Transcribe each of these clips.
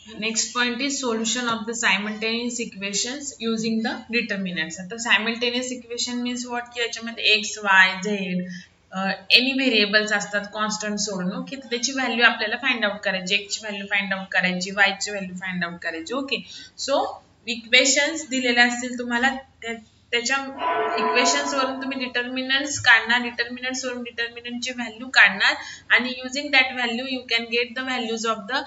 Next point is solution of the simultaneous equations using the determinants. आता simultaneous equation means what की याच्यामध्ये x, y, z any variables असतात constant सोडून. Okay, तर त्याची value आपल्याला फाइंड आउट करायची, x ची व्हॅल्यू फाइंड आउट करायची, y ची व्हॅल्यू फाइंड आउट करायची. ओके, सो इक्वेशन्स दिलेले असतील तुम्हाला, त्याच्या इक्वेशन्स वरून तुम्ही डिटर्मिनंट्स काढणार, डिटर्मिनंट्स वरून डिटर्मिनंटची व्हॅल्यू काढणार आणि using that value you can get the values of the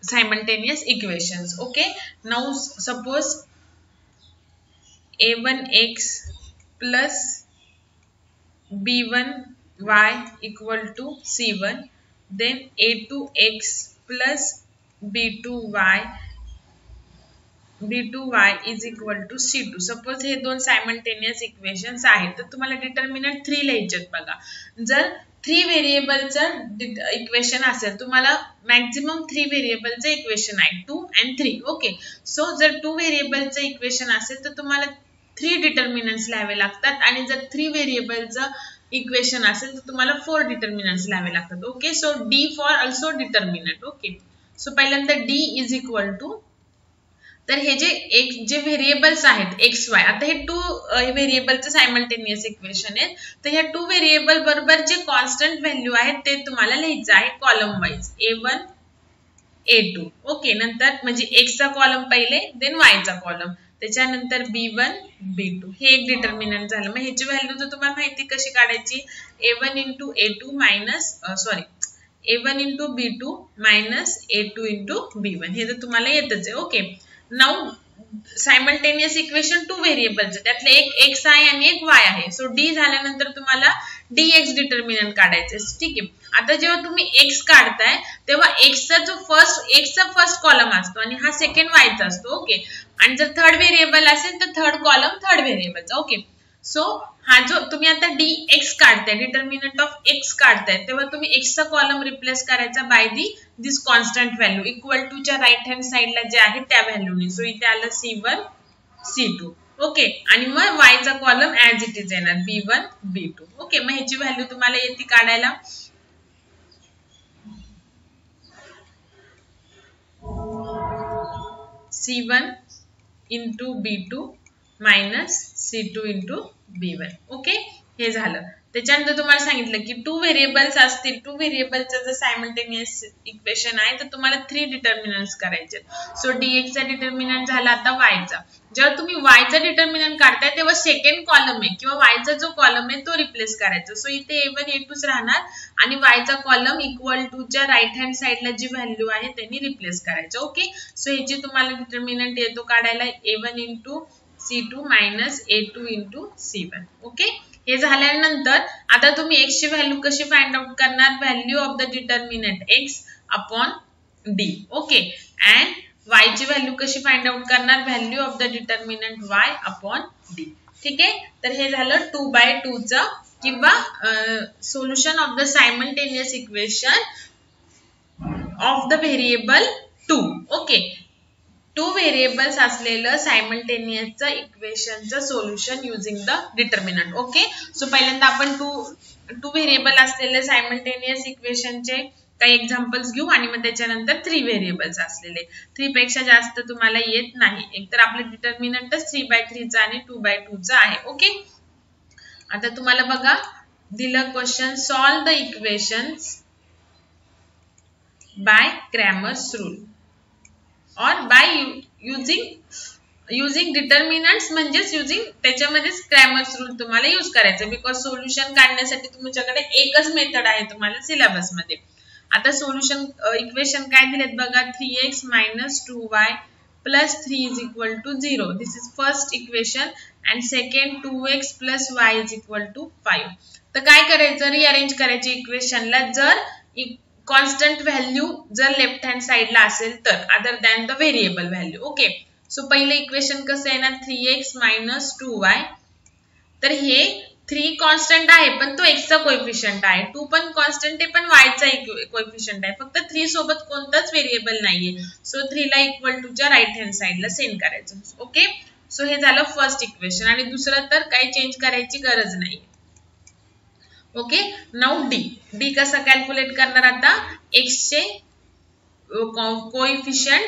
simultaneous equations. Okay, now suppose a1x plus b1y equal to c1, then a2x plus b2y is equal to c2. Suppose हे दोन simultaneous equations आहेत, तर तुम्हाला determinant 3 लिहायचे बघा. जर 3 व्हेरिएबलचं equation असेल, तुम्हाला मॅक्झिमम 3 व्हेरिएबलचं इक्वेशन आहे 2 and 3. ओके, सो जर 2 व्हेरिएबलचं इक्वेशन असेल तर तुम्हाला 3 डिटर्मिनंट्स लिहावे लागतात आणि जर 3 व्हेरिएबलचं इक्वेशन असेल तर तुम्हाला 4 डिटर्मिनंट्स लिहावे लागतात. Okay, so D for also determinant. Okay, so पहिल्यांदा डी इज इक्वल टू, तर हे जे व्हेरिएबल्स आहेत एक्स वाय, आता हे 2 व्हेरिएबलचं सायमल्टेनियस इक्वेशन आहे, तर ह्या 2 व्हेरिएबल बरोबर जे कॉन्स्टंट व्हॅल्यू आहेत ते तुम्हाला लिहायचं आहे column wise a1 a2. Okay, नंतर म्हणजे x चा कॉलम पहिले, देन y चा कॉलम, त्याच्यानंतर b1 b2. हे एक डिटर्मिनंट झालं. मग ह्याची व्हॅल्यू जर तुम्हाला माहिती कशी काढायची, a1 into a2 minus a1 into b2 minus a2 into b1. हे तर तुम्हाला येतच आहे. Okay, now simultaneous equation 2 variables, त्यातले एक x आहे आणि एक y आहे. सो d झाल्यानंतर तुम्हाला dx डिटर्मिनंट काढायचे. ठीक आहे, आता जेव्हा तुम्ही x काढताय तेव्हा x चा फर्स्ट कॉलम असतो आणि हा सेकंड y चा असतो. ओके, आणि जर थर्ड व्हेरिएबल असेल तर थर्ड कॉलम थर्ड व्हेरिएबलचा. ओके, सो हा जो तुम्ही आता dx काढताय, डिटर्मिनंट ऑफ x काढताय, तेव्हा तुम्ही x चा कॉलम रिप्लेस करायचा by this constant value equal to च्या राईट हँड साइडला जे आहे त्या व्हॅल्यूने. सो इथे आलं c1 c2. ओके, आणि मग y चा कॉलम ऍज इट इज येणार b1 b2. ओके, मग ह्याची व्हॅल्यू तुम्हाला येते काढायला. c1 into b2 minus c2 into b1. Okay, हे झालं. त्याच्यानंतर तुम्हाला सांगितलं की 2 व्हेरिएबल्स असतील, 2 व्हेरिएबलचं जर सायमल्टेनियस इक्वेशन आहे तर तुम्हाला 3 डिटर्मिनंट्स करायचे. सो dx चा डिटर्मिनंट झाला आता y चा. जेव्हा तुम्ही y चा डिटर्मिनंट काढताय तेव्हा सेकंड कॉलम आहे किंवा y चा जो कॉलम आहे तो रिप्लेस करायचा. सो इथे a1 a2 राहणार आणि y चा कॉलम इक्वल टू च्या राईट हँड साइडला जी व्हॅल्यू आहे त्यांनी रिप्लेस करायचं. ओके, सो ह्याची तुम्हाला डिटर्मिनंट येतो काढायला a1 into c2 minus a2 into c1. Okay, हे झाल्यानंतर आता तुम्ही x ची व्हॅल्यू कशी फाइंड आउट करणार, value of the determinant x upon d. Okay, and y ची व्हॅल्यू कशी फाइंड आउट करणार, value of the determinant y upon d. ठीक आहे, तर हे झालं 2/2 चा किंवा solution of the simultaneous equation of the variable 2. Okay, 2 variables असलेलं सायमल्टेनियसचं इक्वेशनचं solution using the determinant. Okay, so पहिल्यांदा आपण 2 व्हेरिएबल असलेले सायमल्टेनियस इक्वेशनचे काही एक्झाम्पल्स घेऊ आणि मग त्याच्यानंतर 3 व्हेरिएबल्स असलेले. 3 पेक्षा जास्त तुम्हाला येत नाही, एकतर आपलं डिटर्मिनंटच 3/3 चा आणि 2/2 चा आहे. ओके, आता तुम्हाला बघा दिलं question, solve the equations by Cramer's rule और बाय युजिंग डिटर्मिनंट्स, म्हणजेच युजिंग त्याच्यामध्येच क्रॅमर्स रूल तुम्हाला यूज करायचं, बिकॉज सोल्युशन काढण्यासाठी तुमच्याकडे एकच मेथड आहे तुम्हाला सिलेबस मध्ये. आता सोल्युशन इक्वेशन काय दिलेत बघा, 3x minus 2y plus 3 is equal to 0. This is first equation and second 2x plus y is equal to 5. तर काय करायचं, रिअरेंज करायची इक्वेशनला जर कॉन्स्टंट व्हॅल्यू जर लेफ्ट हँड साइडला असेल तर, other than the variable value. Okay, so पहिलं इक्वेशन कसं येणार, 3x minus 2y. तर हे 3 कॉन्स्टंट आहे पण तो x चा कोएफिशियंट आहे, 2 पण कॉन्स्टंट आहे पण y चा कोएफिशियंट आहे, फक्त 3 सोबत कोणताच व्हेरिएबल नाहीये. सो 3 ला इक्वल टू च्या राईट हँड साइडला सेंड करायचं. ओके, सो हे झालं फर्स्ट इक्वेशन आणि दुसरं तर काही चेंज करायची गरज नाही. ओके, नाउ डी कसं कॅल्क्युलेट करणार, आता x चे कोएफिशियंट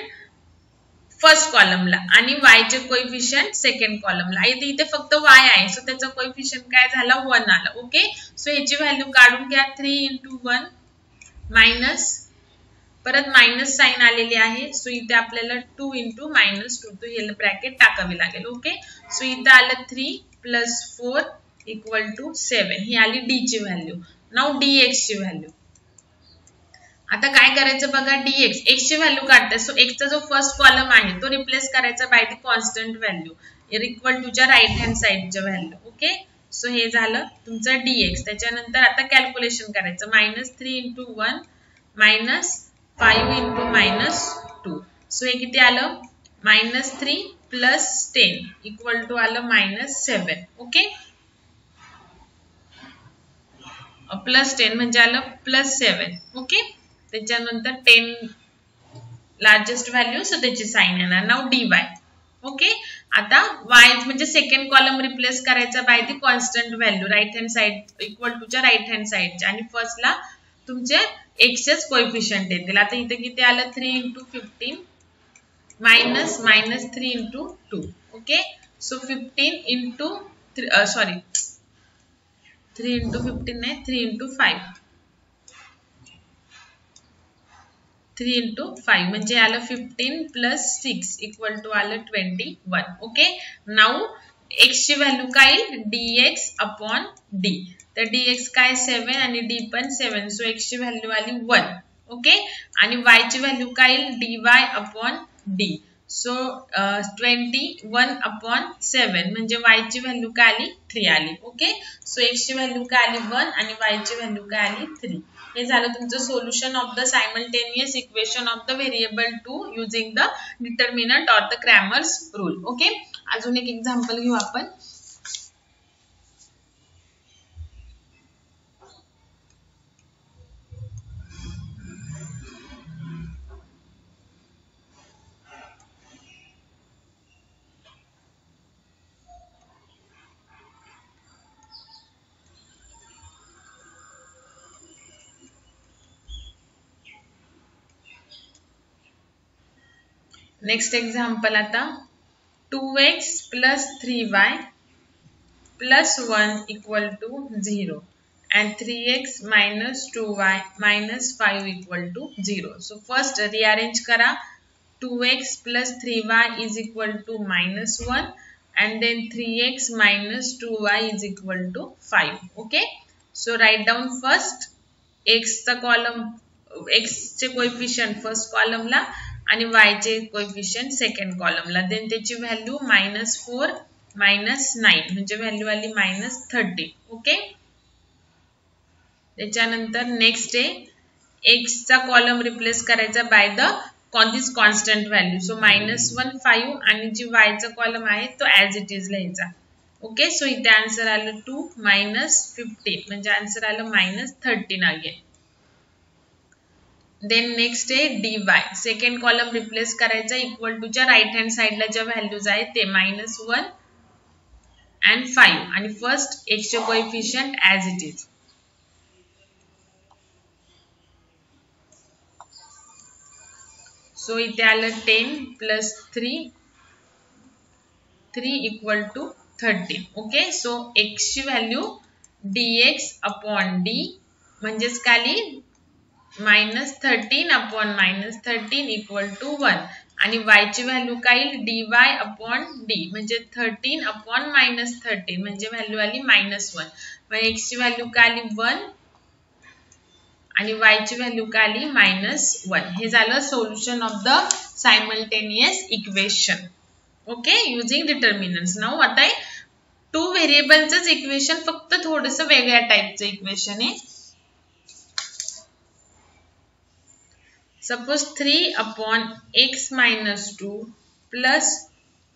फर्स्ट कॉलमला आणि y चे कोएफिशियंट सेकंड कॉलमला. इथे फक्त y आहे, सो त्याचा कोएफिशियंट काय झाला 1 आला. ओके, सो याची व्हॅल्यू काढून घ्या. 3 × 1 मायनस, परत मायनस साइन आलेली आहे, सो इथे आपल्याला 2 × -2 तो हे ब्रॅकेट टाकावी लागेल. ओके, सो इथे आलं 3 + 4 = 7. ही आली d ची व्हॅल्यू. नाउ dx ची व्हॅल्यू. आता काय करायचं बघा, dx x ची व्हॅल्यू काढते, सो x चा जो फर्स्ट कॉलम आहे तो रिप्लेस करायचा by the constant value equal to च्या राईट हँड साइडच्या व्हॅल्यू. ओके, सो हे झालं तुमचं dx. त्याच्यानंतर आता कॅल्क्युलेशन करायचं. -3 × 1 -5 × -2. सो हे किती आलं, -3 + 10 = आलं -7. ओके, +10 म्हणजे आलं +7. ओके, त्याच्यानंतर 10 लार्जेस्ट व्हॅल्यू, सो त्याची साइन येणार. Now dy. ओके, आता y म्हणजे सेकंड कॉलम रिप्लेस करायचा by the constant value right hand side equal to च्या राईट हँड साइडच्या, आणि फर्स्टला तुमचे x चेच कोएफिशियंट येतील. आता इथे किती आलं, 3 × 15 -3 × 2. ओके, सो 15 × 3 × 15 नाही, 3 × 5. 3 × 5 म्हणजे आलं 15 + 6 = आलं 21. ओके, नाउ x ची व्हॅल्यू काय येईल, dx/d. तर dx काय 7 आणि d पण 7, सो x ची व्हॅल्यू आली 1. ओके, आणि y ची व्हॅल्यू काय येईल, dy/d. सो 21/7 म्हणजे y ची व्हॅल्यू काय आली, 3 आली. ओके, सो x ची व्हॅल्यू काय आली 1 आणि y ची व्हॅल्यू काय आली 3. हे झालं तुमचं solution of the simultaneous equation of the variable 2 using the determinant or the Cramer's rule. Okay, अजून एक एक्झाम्पल घेऊ आपण. नेक्स्ट एक्झाम्पल आता 2x + 3y + 1 = 0 and 3x - 2y - 5 = 0. So first rearrange करा. 2x + 3y = -1 and then 3x - 2y = 5. Okay, so write down first x चा column, x चे coefficient first कॉलमला आणि y चे कोएफिशियंट सेकंड कॉलमला. देन त्याची value -4 - 9 म्हणजे value आली -30. Okay, त्याच्यानंतर next आहे x चा कॉलम रिप्लेस करायचा by the this constant value. So -1 5 आणि जी y चा कॉलम आहे तो ॲज इट इज लिहायचा. ओके, सो इथे आन्सर आलं 2 - 15 म्हणजे आन्सर आलं -13 अगेन. देन नेक्स्ट आहे dy. सेकंड कॉलम रिप्लेस करायचा इक्वल टू च्या राईट हँड साइडला ज्या व्हॅल्यूज आहेत ते -1 and 5 आणि फर्स्ट x चे coefficient as it is. So इथे आलं 10 + 3 = 13. ओके, सो x ची व्हॅल्यू dx/d म्हणजेच काय -13/- 13 = 1 आणि y ची व्हॅल्यू काय येईल, dy/d म्हणजे 13/- 13 म्हणजे व्हॅल्यू आली -1. मग x ची व्हॅल्यू काय आली 1 आणि y ची व्हॅल्यू काय आली -1. हे झालं solution of the simultaneous equation. Okay, using determinants. Now आता 2 व्हेरिएबलचंच इक्वेशन, फक्त थोडंसं वेगळ्या टाईपचं इक्वेशन आहे. Suppose 3/x - 2 plus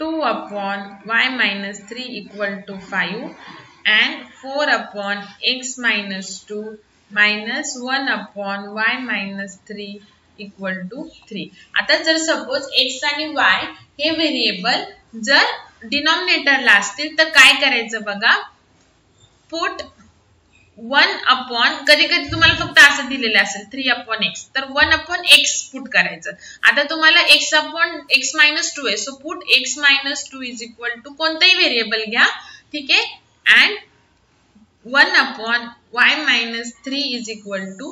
2/y - 3 = 5 and 4/x - 2 minus 1/y - 3 = 3. आता जर सपोज x आणि y हे व्हेरिएबल जर डिनॉमिनेटरला असतील तर काय करायचं बघा, पुट 1 कधी कधी तुम्हाला फक्त असं दिलेलं असेल 3/x, तर 1/x पुट करायचं. आता तुम्हाला x मायनस 2 आहे, so put x minus 2 is equal to कोणताही व्हेरिएबल घ्या, ठीक आहे, and 1/y minus 3 is equal to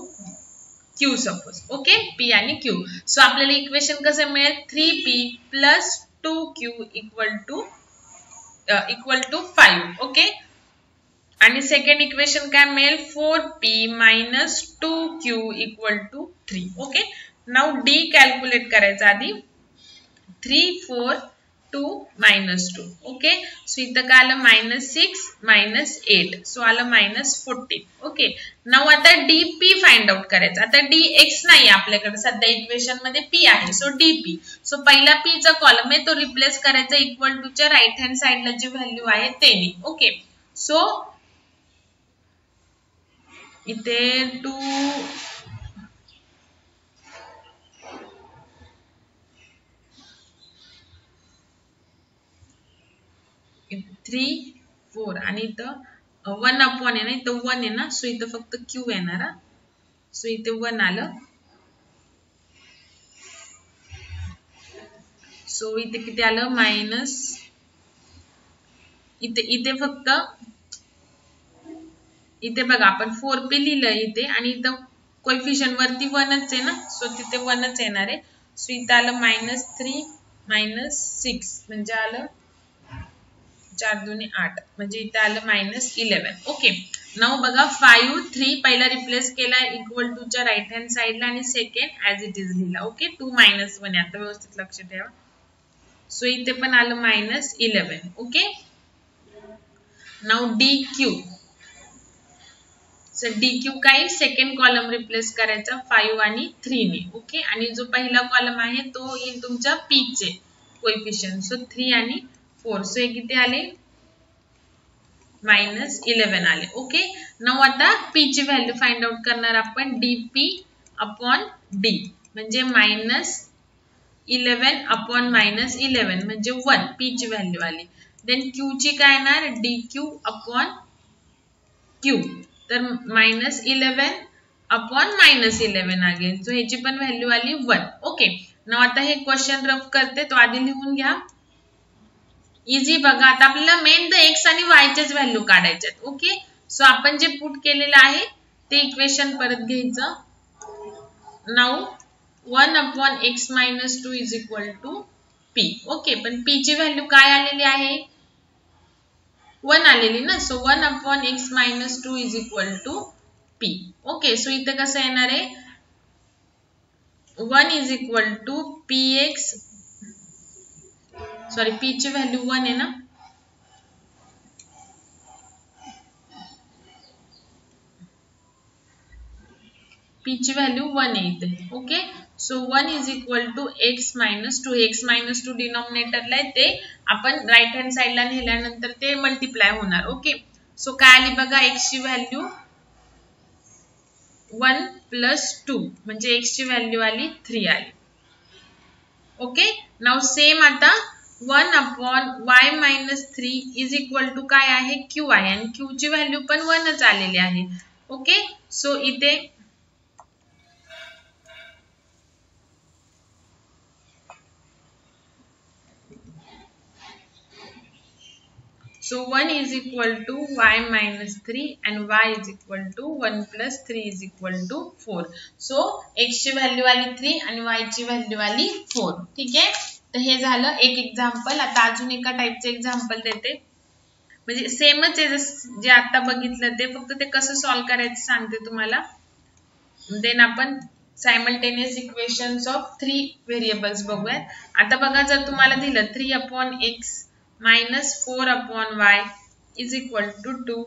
q suppose. Okay, p आणि q. सो आपल्याला इक्वेशन कसं मिळेल 3p plus 2q equal to 5. Okay, आणि सेकंड इक्वेशन काय मिळेल 4p minus 2q equal to 3. Okay, now d calculate करायचं आधी. 3 4 2 मायनस 2. ओके, सो इथं काय आलं -6 -8, सो आलं -14. ओके, नाउ आता dp फाइंड आउट करायचं. आता dx नाही आपल्याकडे सध्या इक्वेशन मध्ये p आहे, सो dp. सो पहिला p चा कॉलम आहे तो रिप्लेस करायचा इक्वल टू च्या राइट हँड साइडला जी व्हॅल्यू आहे तेनी. ओके, सो इथे 2 3 4 आणि इथं 1/, आहे ना, इथं 1 आहे ना, सो इथं फक्त q येणार. सो इथे 1 आलं. सो इथे किती आलं मायनस, इथे फक्त इथे बघा आपण 4p लिहिलं इथे, आणि इथं कोएफिशिएंट वरती 1च आहे ना, सो तिथे 1च येणार आहे. सो इथं आलं -3 -6 म्हणजे आलं 4 2 8, म्हणजे इथे आलं -11. ओके, नाउ बघा 5 3 पहिला रिप्लेस केला इक्वल टू च्या राइट हँड साइडला आणि सेकंड ऍज इट इज लिहिला. ओके, 2 -1 आता व्यवस्थित लक्ष ठेवा. सो इथे पण आलं -11. Okay, now dq. So dq काय सेकंड कॉलम रिप्लेस करायचा 5 आणि 3 ने. ओके, आणि जो पहिला कॉलम आहे तो येईल तुमच्या p चे कोएफिशिएंट, सो 3 आणि 4. सो हे किती आले -11 आले. ओके, नाउ आता p ची व्हॅल्यू फाइंड आउट करणार आपण dp अपॉन d, म्हणजे -11 अपॉन -11 म्हणजे 1, p ची व्हॅल्यू आली. देन q ची काय येणार dq अपॉन q, तर -11 अपॉन -11 अगेन, सो ह्याची पण व्हॅल्यू आली 1. ओके, नाउ आता हे क्वेश्चन रफ करते, तो आधी लिहून घ्या. इझी बघा. आता आपल्याला मेन द x आणि y चेच व्हॅल्यू काढायच्यात. ओके, सो आपण जे पुट केलेलं आहे ते इक्वेशन परत घ्यायचं. Now 1/x minus 2 is equal to p. Okay, पण p ची व्हॅल्यू काय आलेली आहे 1 आलेली ना, so 1/x minus 2 is equal to p. Okay, so इथे कसं येणार आहे 1 is equal to px, sorry p ची व्हॅल्यू 1 आहे ना, p ची व्हॅल्यू 1 आहे इथे. Okay, so 1 is equal to x minus 2. x minus 2 डिनॉमिनेटरला आहे, ते आपण राइट हँड साइडला नेल्यानंतर ते मल्टिप्लाय होणार. ओके, सो काय आली बघा x ची व्हॅल्यू 1 प्लस 2 म्हणजे x ची व्हॅल्यू आली 3 आली. ओके, नाउ सेम आता 1/y minus 3 is equal to काय आहे q आहे, आणि q ची व्हॅल्यू पण 1च आलेली आहे. ओके, सो इथे so 1 is equal to y minus 3 and y is equal to 1 plus 3 is equal to 4. So x ची व्हॅल्यू आली 3 आणि y ची व्हॅल्यू आली 4. ठीक आहे, तर हे झालं एक एक्झाम्पल. आता अजून एका टाइपचे एक्झाम्पल देते, म्हणजे सेमच आहे जे आता बघितलं ते, फक्त ते कसं सॉल्व्ह करायचं सांगते तुम्हाला. देन आपण सायमल्टेनियस इक्वेशन्स ऑफ 3 व्हेरिएबल्स बघूयात. आता बघा, जर तुम्हाला दिलं 3/x minus 4/y is equal to 2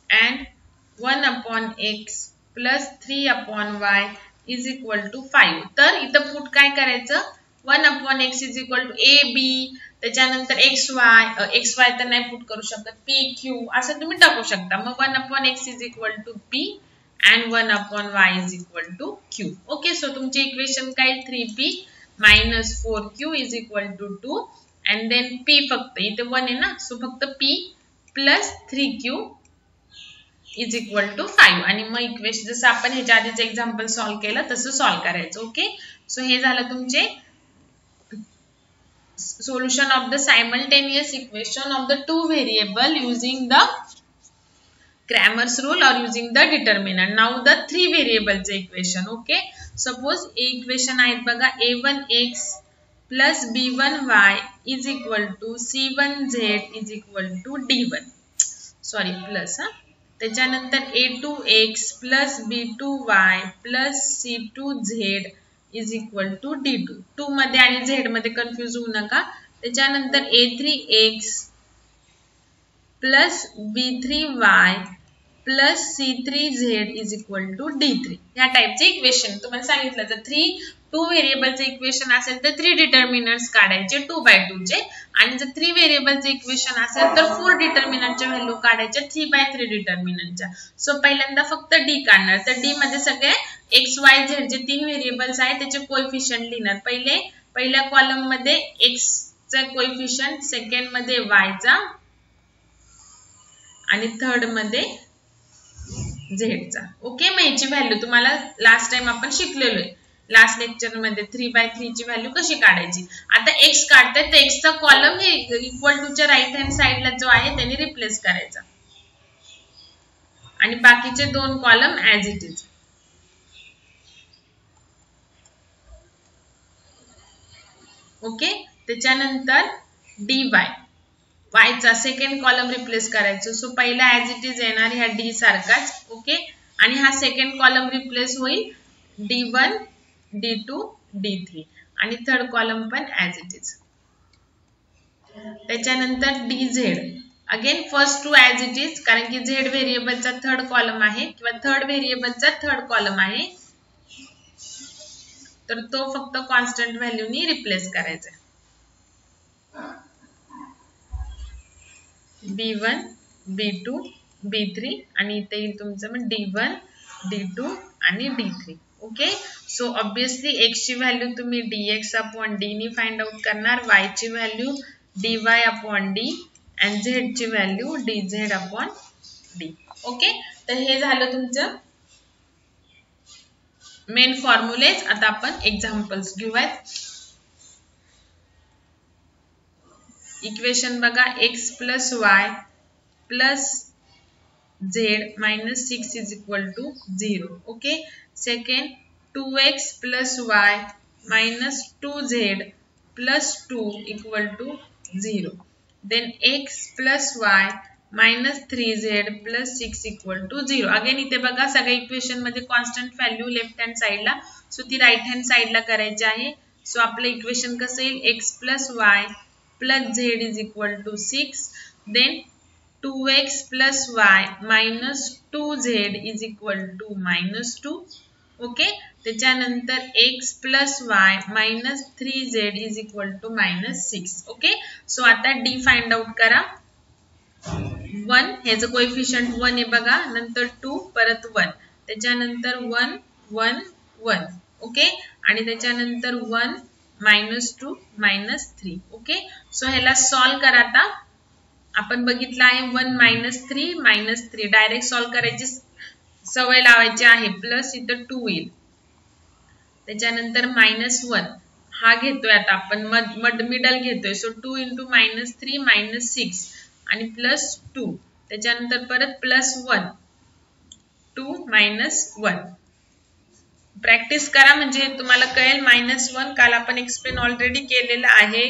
and 1/x plus 3/y is equal to 5. तर इथं पुट काय करायचं 1/x is equal to a b, त्याच्यानंतर xy तर नाही पुट करू शकत, p q असं तुम्ही टाकू शकता. मग 1/x is equal to p and 1/y is equal to q. Okay, so तुमचे इक्वेशन काय 3p minus 4q is equal to 2 and then p फक्त इथे 1 आहे ना, सो फक्त p plus 3q is equal to 5 आणि मग इक्वेशन जसं आपण ह्याच्या आधीच एक्झाम्पल सॉल्व्ह केलं तसं सॉल्व्ह करायचं. ओके, सो हे झालं तुमचे solution of the simultaneous equation of the two variable using the Cramer's rule or using the determinant. Now the three variables equation. Okay, suppose equation आहेत बघा a1x plus b1y is equal to c1z is equal to d1. Sorry, plus त्याच्यानंतर a2x plus b2y plus c2z is equal to d2. 2 मध्ये आणि z मध्ये confuse होऊ नका. त्याच्यानंतर a3x plus b3y plus c3z is equal to d3. ह्या टाइपचे equation तुम्हाला सांगितलं तर 2 व्हेरिएबलचे इक्वेशन असेल तर 3 डिटर्मिनंट्स काढायचे 2/2 चे आणि जर 3 व्हेरिएबलचे इक्वेशन असेल तर 4 डिटर्मिनंटच्या व्हॅल्यू काढायच्या 3/3 डिटर्मिनंटच्या. सो पहिल्यांदा फक्त d काढणार. तर d मध्ये सगळे x y z जे 3 व्हेरिएबल्स आहेत त्याचे कोएफिशिएंट लिहिणार. पहिल्या कॉलम मध्ये x चा कोएफिशिएंट, सेकंड मध्ये y चा आणि थर्ड मध्ये z चा. ओके, मग याची व्हॅल्यू तुम्हाला लास्ट टाइम आपण शिकलेलो आहे लास्ट लेक्चर मध्ये 3/3 ची व्हॅल्यू कशी काढायची. आता x काढते तर x चा कॉलम हे इक्वल टू च्या राइट हँड साइडला जो आहे त्याने रिप्लेस करायचा आणि बाकीचे 2 column as it is. Okay, त्याच्यानंतर dy y चा सेकंड कॉलम रिप्लेस करायचो. सो पहिला ऍज इट इज येणार ह्या d सारखाच. ओके, आणि हा सेकंड कॉलम रिप्लेस होईल d1 d2 d3 आणि थर्ड कॉलम पण ऍज इट इज. त्याच्यानंतर dz again first two as it is कारण की z व्हेरिएबलचा थर्ड कॉलम आहे किंवा थर्ड व्हेरिएबलचा थर्ड कॉलम आहे तर तो फक्त कॉन्स्टंट व्हॅल्यूनी रिप्लेस करायचा. b1 b2 b3 आणि इथे येईल तुमचं मग d1 d2 आणि d3. Okay, so obviously x ची व्हॅल्यू तुम्ही dx अपॉन d नी फाइंड आउट करणार, y ची व्हॅल्यू dy अपॉन d आणि z ची value dz upon d. Okay, तर हे झालं तुमचं मेन फॉर्म्युलेज. आता आपण एक्झाम्पल्स घेऊयात. इक्वेशन बघा x plus y plus z minus 6 is equal to 0. Okay, second 2x plus y minus 2z plus 2 equal to 0. Then x plus y minus 3z plus 6 equal to 0. Again इथे बघा सगळ्या equation मध्ये constant value left hand साइडला, so ती right hand साइडला करायची आहे. So आपलं इक्वेशन कसं येईल x plus y plus z is equal to 6. Then 2x plus y minus 2z is equal to minus 2. Okay, त्याच्यानंतर x plus y minus 3z is equal to minus 6. Okay, so आता d find out करा. 1 ह्याचं coefficient 1 आहे बघा, नंतर 2 परत 1, त्याच्यानंतर 1 1 1. Okay, आणि त्याच्यानंतर 1 -2 -3. ओके, सो ह्याला सॉल्व करा. आता आपण बघितलं आहे 1 -3 -3 डायरेक्ट सॉल्व करायची सवय लावायची आहे. प्लस इथं 2 येईल, त्याच्यानंतर -1 हा घेतोय आता आपण मिडल घेतोय. सो 2 × -3 -6 आणि +2, त्याच्यानंतर परत +1 2 -1. प्रॅक्टिस करा म्हणजे तुम्हाला कळेल. -1 काल आपण एक्सप्लेन ऑलरेडी केलेलं आहे.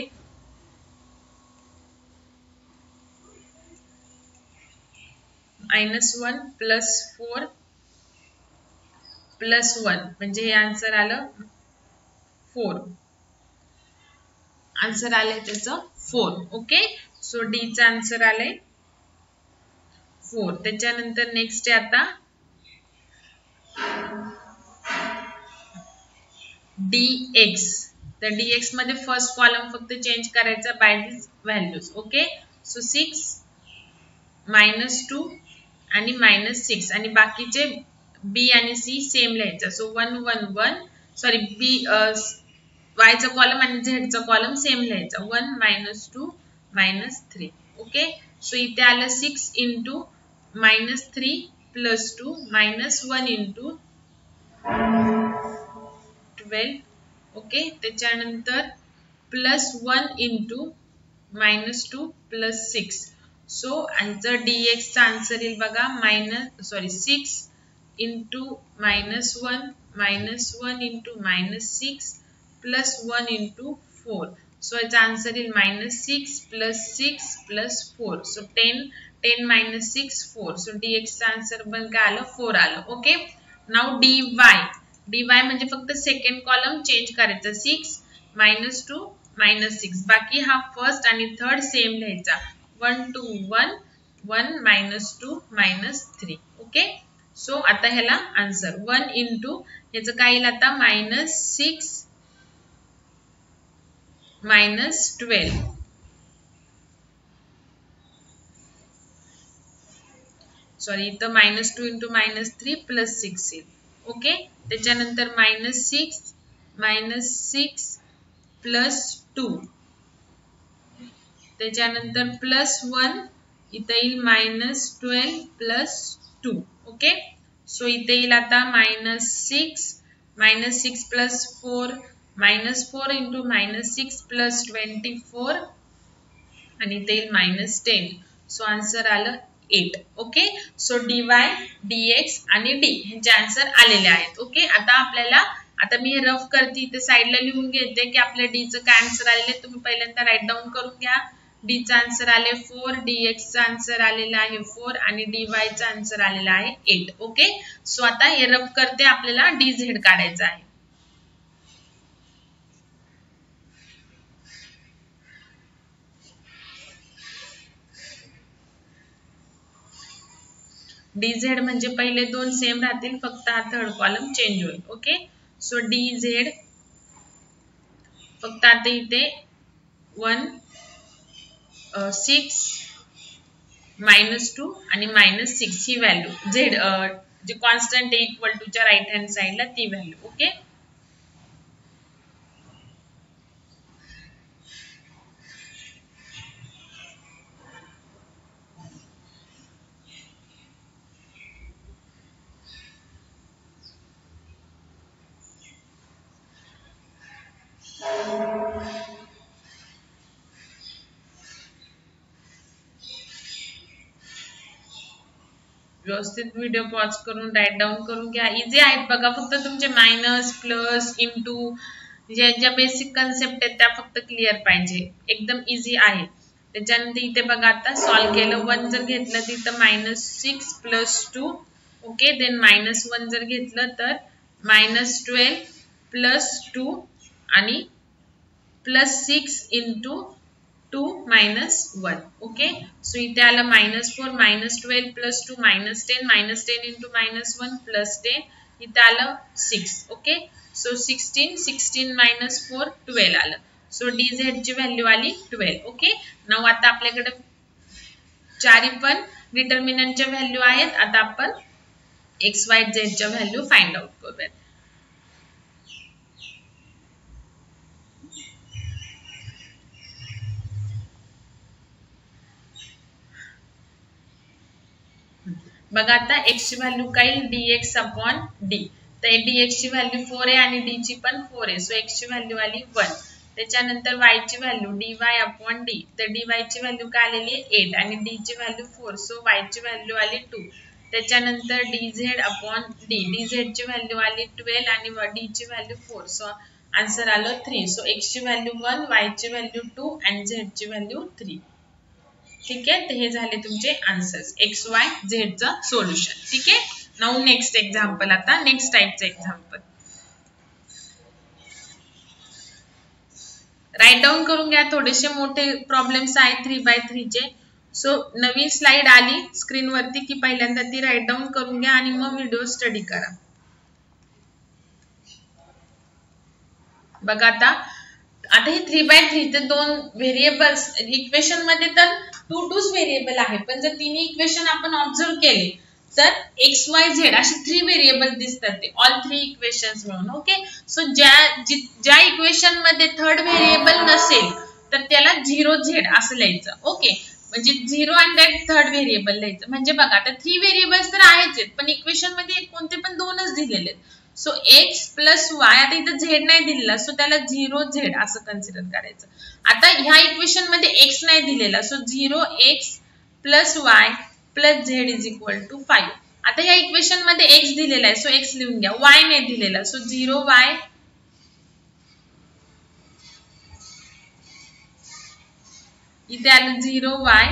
-1 +4 +1 म्हणजे हे आन्सर आलं 4. आन्सर आलंय त्याचं 4. ओके, सो डी चं आन्सर आलंय 4. त्याच्यानंतर नेक्स्ट आहे आता dx. तर dx मध्ये फर्स्ट कॉलम फक्त चेंज करायचा by this values. Okay, so 6 -2 आणि -6 आणि बाकीचे b आणि c सेम लिहायचं. सो 1 1 1 सॉरी b y चा कॉलम आणि z चा कॉलम सेम लिहायचा. 1 -2 -3. ओके, सो इथे आलं 6 × -3 प्लस 2 मायनस 1 इंटू 12 ओके त्याच्यानंतर plus 1 into minus 2 plus 6 so answer dx चा आन्सर येईल बघा 6 into minus 1 into minus 6 plus 1 into 4 so याचा आन्सर येईल -6 plus 6 plus 4 so 10 minus 6 4 so dx चा आन्सर पण काय आलं 4 आलं ओके नाउ dy म्हणजे फक्त सेकंड कॉलम चेंज करायचा 6 -2 -6 बाकी हा फर्स्ट आणि थर्ड सेम लिहायचा 1 2 1 1 -2 -3 ओके सो आता ह्याला आन्सर 1 इंटू याचं काय येईल आता -6 -12 सॉरी इथं -2 इंटू -3 प्लस 6 येईल ओके त्याच्यानंतर -6 प्लस 2 त्याच्यानंतर प्लस 1 इथे येईल -12 प्लस 2 ओके सो इथे येईल आता -6 प्लस 4 -4 इंटू -6 प्लस 24 आणि इथे येईल -10 सो आन्सर आलं 8 ओके सो dy dx आणि d ह्याचे आन्सर आलेले आहेत ओके आता मी रफ करते इथे साइडला लिहून घेते की आपल्या d चं काय आन्सर आलेले तुम्ही पहिल्यांदा राईट डाऊन करून घ्या d चा आन्सर आले 4 dx चा आन्सर आलेला आहे 4 आणि dy चा आन्सर आलेला आहे 8 ओके सो आता हे रफ करते आपल्याला dz काढायचा आहे dz म्हणजे पहिले दोन सेम राहतील फक्त हा थर्ड कॉलम चेंज होईल ओके सो dz फक्त आता इथे 1 6 -2 आणि -6 ही व्हॅल्यू z जे कॉन्स्टंट आहे इक्वल टू च्या राइट हँड साइडला ती व्हॅल्यू ओके व्यवस्थित व्हिडिओ पॉज करून राईट डाऊन करून घ्या इझी आहेत बघा फक्त तुमचे मायनस प्लस इंटू ज्या बेसिक कन्सेप्ट आहेत त्या फक्त क्लिअर पाहिजे एकदम इझी आहे त्याच्यानंतर इथे बघा आता सॉल्व केलं 1 जर घेतलं तर इथं -6 प्लस 2 ओके देन -1 जर घेतलं तर -12 प्लस 2 आणि प्लस 6 इंटू 2 -1 ओके सो इथे आलं -4 -12 प्लस 2 -10 इंटू -1 प्लस 10 इथे आलं 6 ओके सो 16 -4 12 आलं सो dz ची व्हॅल्यू आली 12 ओके नाउ आता आपल्याकडे चारी पण डिटर्मिनंटच्या व्हॅल्यू आहेत आता आपण x y z च्या व्हॅल्यू फाइंड आउट करूयात बघा आता x ची व्हॅल्यू काय dx अपॉन d तर dx ची व्हॅल्यू 4 आहे आणि d ची पण 4 आहे सो x ची व्हॅल्यू आली 1 त्याच्यानंतर y ची व्हॅल्यू dy अपॉन d तर dy ची व्हॅल्यू काय आलेली आहे 8 आणि d ची व्हॅल्यू 4 सो y ची व्हॅल्यू आली 2 त्याच्यानंतर dz अपॉन d dz ची व्हॅल्यू आली 12 आणि d ची व्हॅल्यू 4 सो आन्सर आलं 3 सो x ची व्हॅल्यू 1 y ची व्हॅल्यू 2 आणि z ची व्हॅल्यू 3 ठीक आहे तर हे झाले तुमचे आन्सर्स x y z चं सोल्युशन ठीक आहे नाउ नेक्स्ट एक्झाम्पल आता नेक्स्ट टाइपचं एक्झाम्पल राइट डाउन करून घ्या थोडेसे मोठे प्रॉब्लेम्स आहेत 3x3 चे सो नवीन स्लाइड आली स्क्रीन वरती की पहिल्यांदा ती राइट डाउन करून घ्या आणि मग व्हिडिओ स्टडी करा बघा आता हे 3x3 चे दोन व्हेरिएबल्स इक्वेशन मध्ये तर 2 व्हेरिएबल आहे पण जर तिन्ही इक्वेशन आपण ऑब्झर्व केले तर x y z असे 3 व्हेरिएबल दिसतात ते ऑल 3 इक्वेशन्स मिळून ओके सो ज्या इक्वेशन मध्ये थर्ड व्हेरिएबल नसेल तर त्याला 0z असं लिहायचं ओके म्हणजे 0 आणि दॅट थर्ड व्हेरिएबल लिहायचं. म्हणजे बघा आता 3 व्हेरिएबल्स तर आहेच, पण इक्वेशन मध्ये कोणते पण दोनच दिलेले आहेत. सो x प्लस वाय, आता इथं झेड नाही दिलेला, सो त्याला 0z असं कन्सिडर करायचं. आता ह्या इक्वेशन मध्ये x नाही दिलेला, so 0x plus y plus z is equal to 5. आता ह्या इक्वेशन मध्ये x दिलेला आहे, सो x लिहून घ्या. y नाही दिलेला, सो 0y इथे आलं 0y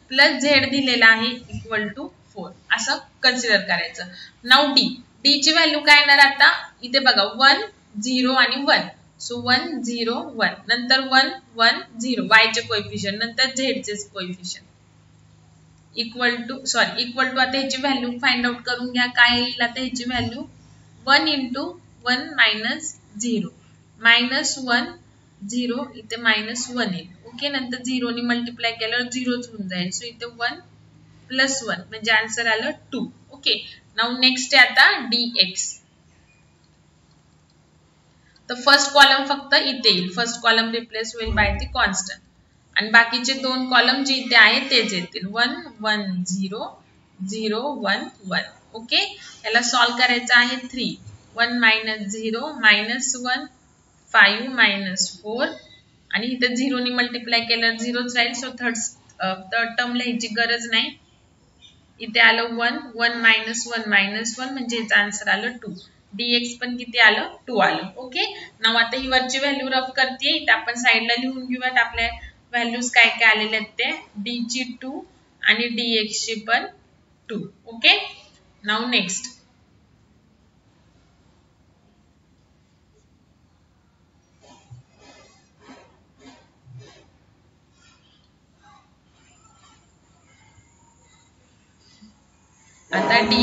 प्लस झेड दिलेला आहे इक्वल टू 4 असं कन्सिडर करायचं. नाव डी ची व्हॅल्यू काय येणार आता इथे बघा 1 0 आणि 1. सो 1 0 1 नंतर 1 1 0 y चे कोएफिशिएंट नंतर z चे कोएफिशिएंट इक्वल टू आता ह्याची व्हॅल्यू फाइंड आउट करून घ्या. काय येईल आता ह्याची व्हॅल्यू 1 into 1 minus 0 minus 1 0 इथे minus 1 येईल. ओके नंतर 0 ने मल्टिप्लाय केल्यावर 0च होऊन जाईल. सो इथे 1 प्लस 1 म्हणजे आन्सर आलं 2. ओके नाउ नेक्स्ट आहे आता dx. तर फर्स्ट कॉलम फक्त इथे येईल. फर्स्ट कॉलम रिप्लेस होईल बाय द कॉन्स्टंट आणि बाकीचे दोन कॉलम जे इथे आहेत तेच येतील. 1 1 0 0 1 1. ओके याला सॉल्व करायचं आहे 3 1 minus 0 minus 1 5 minus 4 आणि इथे 0 ने मल्टिप्लाय केल्यावर 0च राहील. सो थर्ड टर्म लिहायची गरज नाही. इथे आलं 1 1 minus 1 minus 1 म्हणजे याचा आन्सर आलं 2. dx पण किती आलं 2 आलं. ओके नाव आता ही वरची व्हॅल्यू रफ करते. इथे आपण साईडला लिहून घेऊयात आपल्या व्हॅल्यूज काय काय आलेले आहेत ते. d ची 2 आणि dx ची पण 2. ओके नाउ नेक्स्ट आता dy.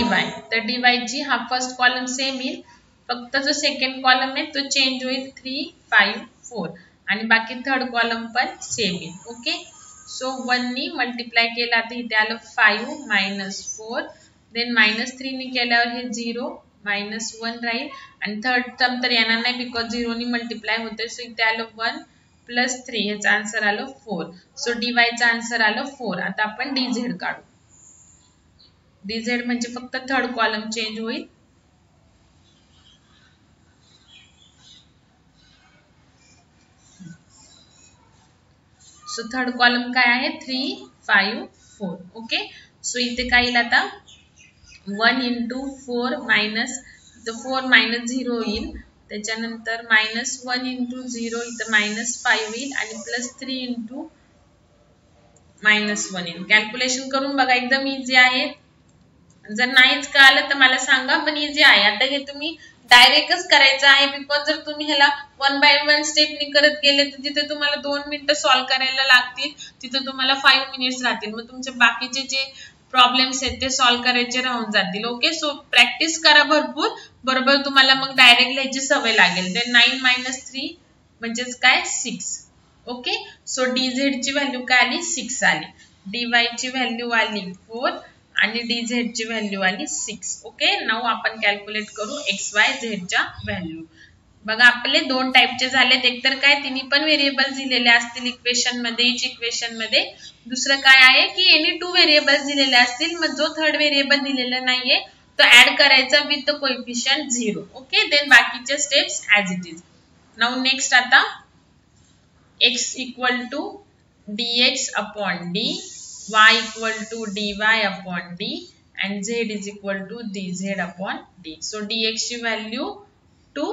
तर dy ची हा फर्स्ट कॉलम सेम येईल, फक्त जो सेकंड कॉलम आहे तो चेंज होईल 3 5 4 आणि बाकी थर्ड कॉलम पण सेम येईल. ओके सो 1 नी मल्टिप्लाय केला तर इथे आलं 5 minus 4 देन -3 ने केल्यावर हे 0 -1 राहील आणि थर्ड टर्म तर येणार नाही बिकॉज 0 ने मल्टिप्लाय होते. सो इथे आलं 1 प्लस 3 ह्याचा आन्सर आलं 4. सो dy चा आन्सर आलं 4. आता आपण dz काढू. dz म्हणजे फक्त थर्ड कॉलम चेंज होईल. सो थर्ड कॉलम काय आहे 3 5 4. ओके सो इथे काय येईल आता 1 into 4 minus 4 minus 0 येईल. त्याच्यानंतर -1 into 0 इथं -5 येईल आणि +3 into -1 येईल. कॅल्क्युलेशन करून बघा एकदम इझी आहे. जर नाहीच कळालं तर मला सांगा पण इझी आहे. आता हे तुम्ही डायरेक्टच करायचं आहे बिकॉज जर तुम्ही ह्याला 1 by 1 स्टेपनी करत गेले तर तिथे तुम्हाला 2 मिनिटं सॉल्व करायला लागतील, तिथे तुम्हाला 5 मिनिट्स राहतील. मग तुमचे बाकीचे जे प्रॉब्लेम्स आहेत ते सॉल्व करायचे राहून जातील. ओके सो प्रॅक्टिस करा भरपूर, बरोबर तुम्हाला मग डायरेक्ट लिहायची सवय लागेल. देन 9 - 3 म्हणजेच काय 6. ओके सो dz ची व्हॅल्यू काय आली 6 आली. dy ची व्हॅल्यू आली 4 आणि dz ची व्हॅल्यू आली 6. ओके नाउ आपण कॅल्क्युलेट करू x y z च्या व्हॅल्यू. बघा आपले दोन टाइपचे झालेत. एकतर काय तिन्ही पण व्हेरिएबल्स दिलेले असतील इक्वेशन मध्ये, इच इक्वेशन मध्ये. दुसरं काय आहे की एनी 2 व्हेरिएबल्स दिलेले असतील, मग जो थर्ड व्हेरिएबल दिलेला नाहीये तो ऍड करायचा with the coefficient 0. Okay then बाकीचे steps as it is. Now next आता x equal to dx upon d, y equal to dy upon d and z is equal to dz upon d. So dx ची value 2,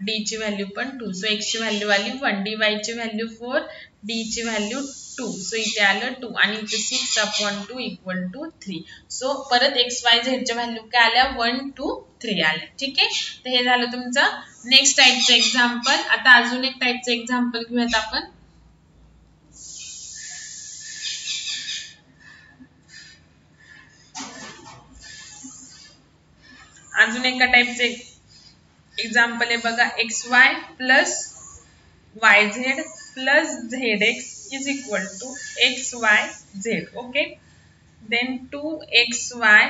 d ची value पण 2. So x ची value आली 1, dy ची value 4, d ची value 2. So इथे आलं 2 आणि इथे 6 upon 2 equal to 3. सो परत x y z च्या व्हॅल्यू काय आल्या 1 2 3 आल्या. ठीक आहे तर हे झालं तुमचं नेक्स्ट टाइपचं एक्झाम्पल. आता अजून एक टाइपचं एक्झाम्पल घेऊयात आपण. अजून एका टाइपचे एक्झाम्पल आहे बघा. xy plus yz plus zx is equal to xyz. Okay then 2xy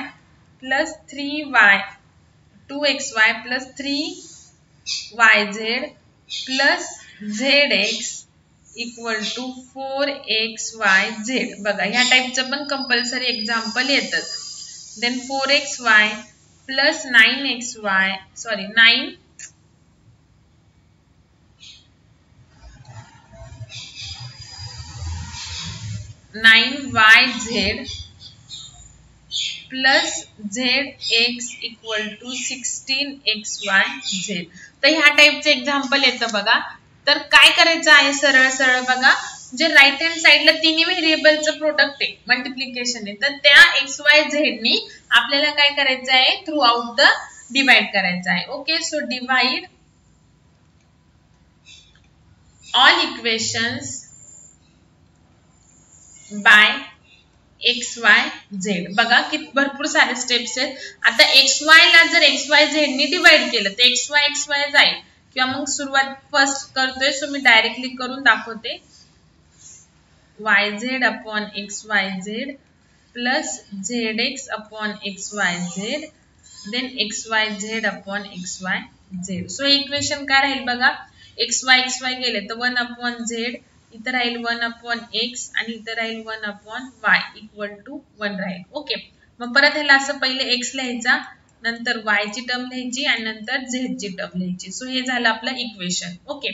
plus 3y 2xy plus 3yz plus zx equal to 4xy z. बघा ह्या टाईपचं पण कंपल्सरी एक्झाम्पल येतात. Then 4xy plus 9xy 9yz plus zx equal to 16xyz. तर ह्या टाईपचं example येतं बघा. तर काय करायचं आहे सरळ सरळ बघा, जे राईट हँड साइडला तिन्ही व्हेरिएबलचं प्रोडक्ट आहे, मल्टिप्लिकेशन आहे, तर त्या XYZ नी आपल्याला काय करायचं आहे, थ्रू आउट द डिवाइड करायचं आहे. Okay, so divide all equations by XYZ. बघा किती भरपूर सारे स्टेप्स आहेत. आता XY ला जर XYZ नी डिवाइड केलं तर XY जाईल, किंवा मग सुरुवात फर्स्ट करतोय, सो मी डायरेक्टली करून दाखवते. YZ upon XYZ plus ZX upon XYZ then XYZ upon XYZ. So equation काय राहील बघा, XY गेले तर 1 अपॉन Z, इथं राहील 1 अपॉन X आणि इथं राहील 1 अपॉन Y इक्वल टू 1 राहील. ओके, मग परत ह्याला असं पहिले X लिहायचा, नंतर Y ची टर्म लिहायची आणि नंतर Z ची टर्म लिहायची. सो हे झालं आपलं इक्वेशन. ओके,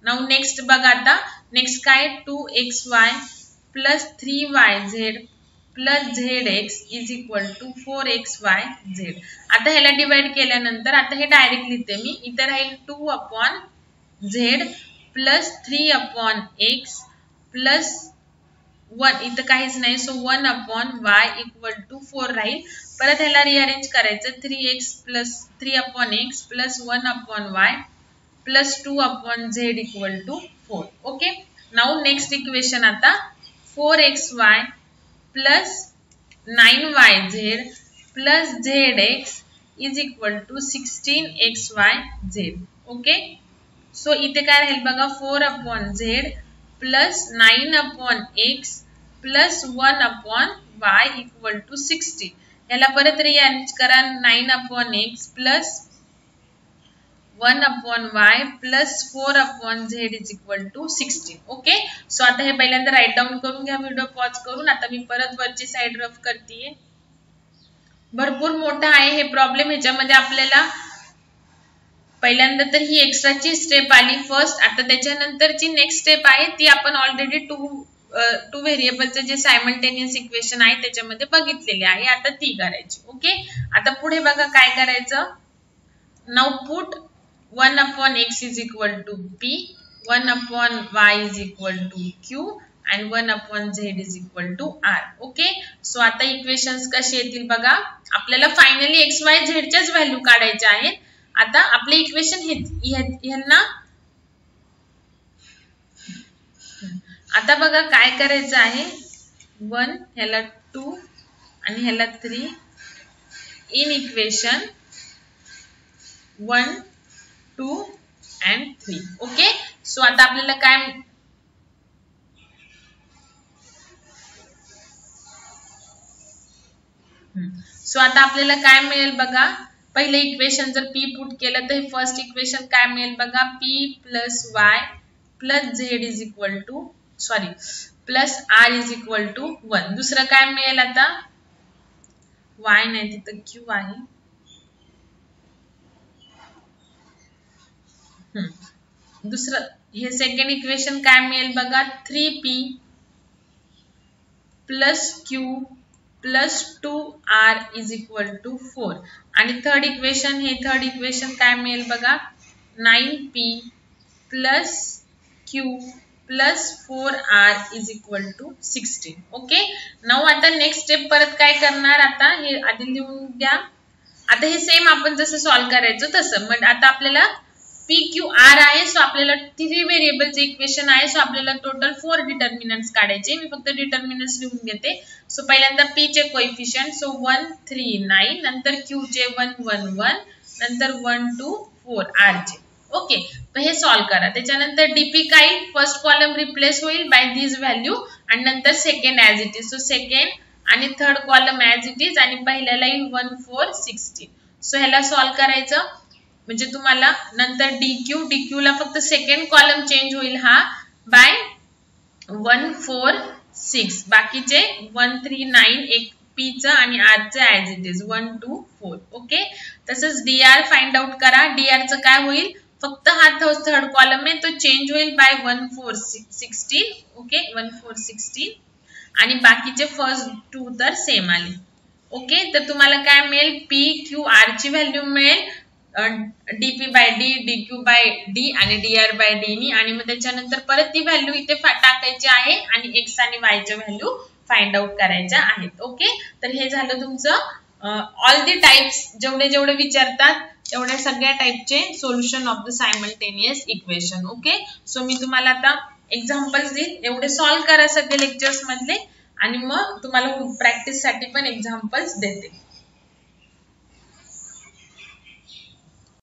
नाउ नेक्स्ट बघा, आता नेक्स्ट काय, 2xy plus 3yz plus zx is equal to 4xyz. आता ह्याला डिवाइड केल्यानंतर आता हे डायरेक्ट लिहिते मी, इथं राहील 2 upon z plus 3 upon x plus 1, इथं काहीच नाही, so 1 upon y equal to 4 राहील. परत ह्याला रिअरेंज करायचं, 3 upon x plus 1 upon y plus 2 upon z equal to 4. Okay, now next equation आता 4xy plus 9yz plus zx is equal to 16xyz. Okay, so इथे काय राहील बघा, 4 upon z plus 9 upon x plus 1 upon y equal to 16. याला परत rearrange करा, 9 upon x plus 1 upon y plus 4 upon z is equal to 16. Okay, so आता हे पहिल्यांदा राईट डाऊन करून घ्या व्हिडिओ पॉज करून. आता मी परत वरची साइड रफ करतेय. भरपूर मोठा आहे हे प्रॉब्लेम, ह्याच्यामध्ये आपल्याला पहिल्यांदा तर ही एक्स्ट्राची स्टेप आली फर्स्ट. आता त्याच्यानंतरची नेक्स्ट स्टेप आहे ती आपण ऑलरेडी टू व्हेरिएबलचं जे सायमल्टेनियस इक्वेशन आहे त्याच्यामध्ये बघितलेली आहे, आता ती करायची. ओके, आता पुढे बघा काय करायचं. Now put 1 upon x is equal to p, 1 upon y is equal to q and 1 upon z is equal to r. Okay, so आता इक्वेशन्स कसे येतील बघा, आपल्याला फायनली XYZ च्याच व्हॅल्यू काढायच्या आहेत. आता आपले इक्वेशन ह्यांना आता बघा काय करायचं आहे, 1 ह्याला 2 आणि ह्याला 3 in equation 1 2 and 3. Okay, so आता आपल्याला काय, सो आता आपल्याला काय मिळेल बघा, पहिले इक्वेशन जर p पुट केलं तर फर्स्ट इक्वेशन काय मिळेल बघा, p plus y plus z is equal to plus r is equal to 1. दुसरं काय मिळेल, आता y नाही तिथं q आहे. दुसरं हे सेकंड इक्वेशन काय मिळेल बघा, 3p plus q plus 2r is equal to 4. आणि थर्ड इक्वेशन काय मिळेल बघा, 9p plus q plus 4r is equal to 16. Okay, now आता नेक्स्ट स्टेप परत काय करणार, आता हे आधी लिहून द्या. आता हे सेम आपण जसं सॉल्व करायचं तसं, मग आता आपल्याला PQR आहे, सो आपल्याला 3 व्हेरिएबलचे इक्वेशन आहे, सो आपल्याला टोटल 4 डिटर्मिनंट्स काढायचे. मी फक्त डिटर्मिनंट्स लिहून घेते. सो पहिल्यांदा P चे कोएफिशिएंट, सो 1 3 9, नंतर Q चे 1 1 1, नंतर 1 2 4 R चे. ओके, तर हे सॉल्व करा. त्याच्यानंतर DP काय, फर्स्ट कॉलम रिप्लेस होईल बाय दिस व्हॅल्यू आणि नंतर second as it is, so second आणि third column as it is आणि पहिल्याला येईल 1 4 16. सो ह्याला सॉल्व करायचं म्हणजे तुम्हाला नंतर DQ ला फक्त सेकंड कॉलम चेंज होईल हा बाय 1 4 6 बाकीचे 1 3 9 एक P चं आणि R चं ऍज इट इज 1 2 4 ओके. तसंच DR फाइंड आउट करा. DR चं काय होईल, फक्त हा थर्ड कॉलम आहे तो चेंज होईल बाय 1 4 16 ओके 1 4 16 आणि बाकीचे फर्स्ट 2 तर सेम आले ओके. तर तुम्हाला काय मिळेल, P Q R ची व्हॅल्यू मिळेल DP by D DQ by D आणि DR बाय D नी आणि मग त्याच्यानंतर परत ती व्हॅल्यू इथे टाकायची आहे आणि X आणि Y च्या व्हॅल्यू फाइंड आउट करायच्या आहेत ओके. तर हे झालं तुमचं ऑल दी टाइप्स जेवढे विचारतात तेवढ्या सगळ्या टाइपचे solution of the simultaneous equation okay. So मी तुम्हाला आता एक्झाम्पल्स देईल, एवढे सॉल्व्ह करा सगळे लेक्चर्स मधले आणि मग तुम्हाला प्रॅक्टिस साठी पण एक्झाम्पल्स देते.